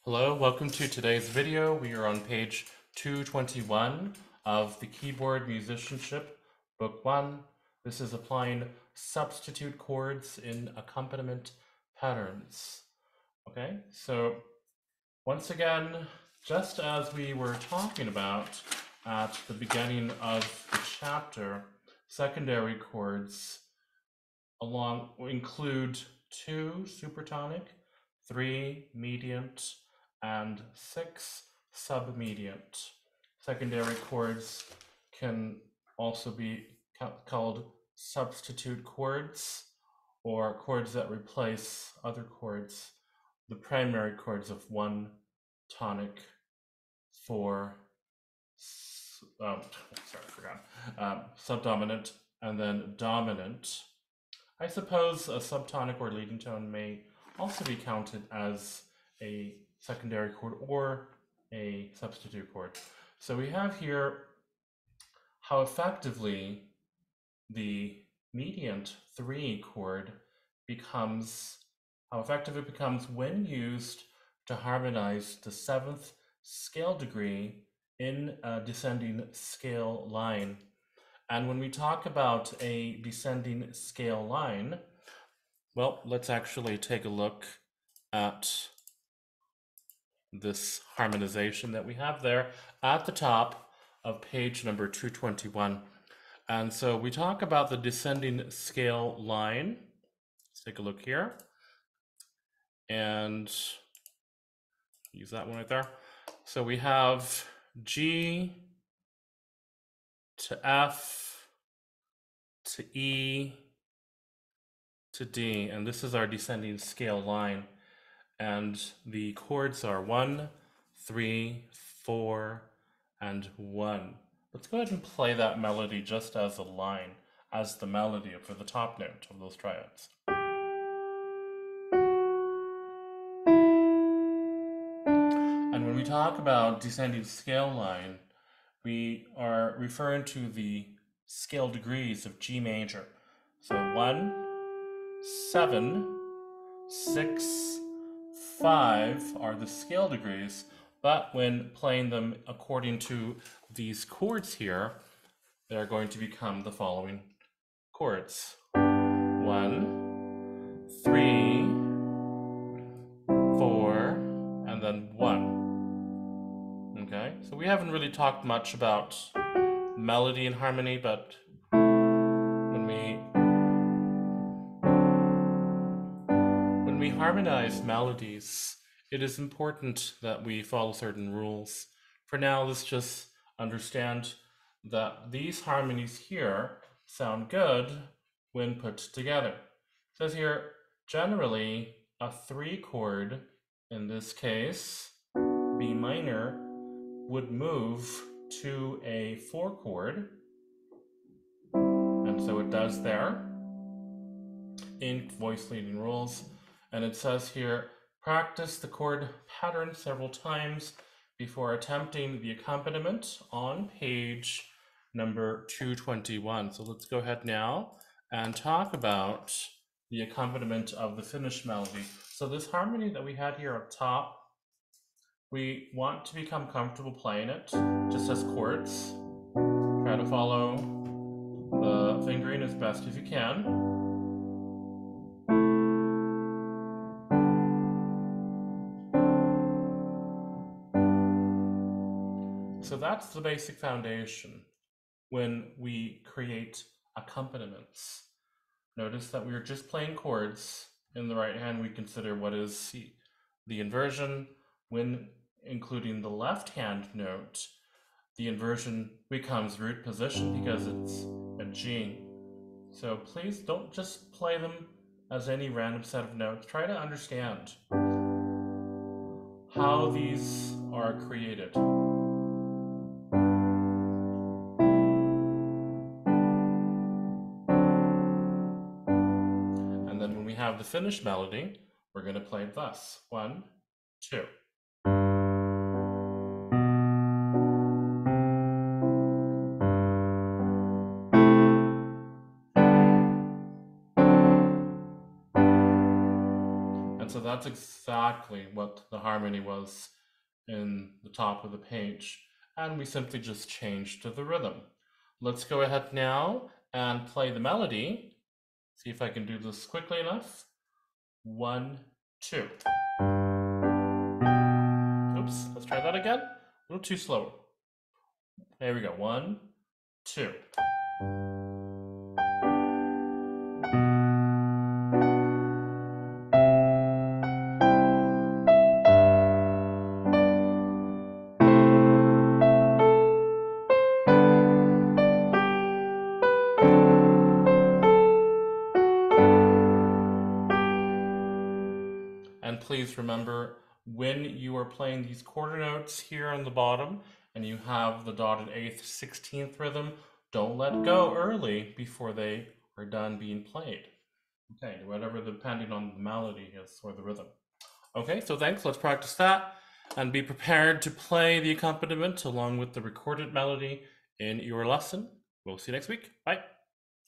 Hello, welcome to today's video. We are on page 221 of the Keyboard Musicianship, Book 1. This is applying substitute chords in accompaniment patterns. Okay, so once again, just as we were talking about at the beginning of the chapter, secondary chords include 2 supertonic, 3 mediant, and 6 submediant. Secondary chords can also be called substitute chords, or chords that replace other chords, the primary chords of one tonic for subdominant and then dominant. I suppose a subtonic or leading tone may also be counted as a secondary chord or a substitute chord. So we have here how effectively the mediant 3 chord becomes, how effective it becomes when used to harmonize the 7th scale degree in a descending scale line. And when we talk about a descending scale line, well, let's actually take a look at this harmonization that we have there at the top of page number 221. And so we talk about the descending scale line. Let's take a look here. And use that one right there. So we have G to F to E to D, and this is our descending scale line. And the chords are 1, 3, 4, and 1. Let's go ahead and play that melody just as a line, as the melody for the top note of those triads. And when we talk about descending scale line, we are referring to the scale degrees of G major. So 1, 7, 6, 5 are the scale degrees, but when playing them according to these chords here, they're going to become the following chords. 1, 3, 4, and then 1. Okay, so we haven't really talked much about melody and harmony, but when we harmonize melodies, it is important that we follow certain rules. For now, let's just understand that these harmonies here sound good when put together. It says here, generally, a 3 chord, in this case, B minor, would move to a 4 chord, and so it does there in voice leading rules. And it says here, practice the chord pattern several times before attempting the accompaniment on page number 221. So let's go ahead now and talk about the accompaniment of the finished melody. So this harmony that we had here up top, we want to become comfortable playing it just as chords. Try to follow the fingering as best as you can. So that's the basic foundation when we create accompaniments. Notice that we're just playing chords. In the right hand, we consider what is the inversion. When including the left hand note, the inversion becomes root position because it's a G. So please don't just play them as any random set of notes. Try to understand how these are created. And then when we have the finished melody, we're going to play it thus. 1, 2. And so that's exactly what the harmony was in the top of the page. And we simply just changed to the rhythm. Let's go ahead now and play the melody. See if I can do this quickly enough. 1, 2. Oops, let's try that again. A little too slow. There we go. 1, 2. And please remember, when you are playing these quarter notes here on the bottom and you have the dotted 8th, 16th rhythm, don't let go early before they are done being played. Okay, whatever depending on the melody is or the rhythm. Okay, so thanks, let's practice that and be prepared to play the accompaniment along with the recorded melody in your lesson. We'll see you next week. Bye.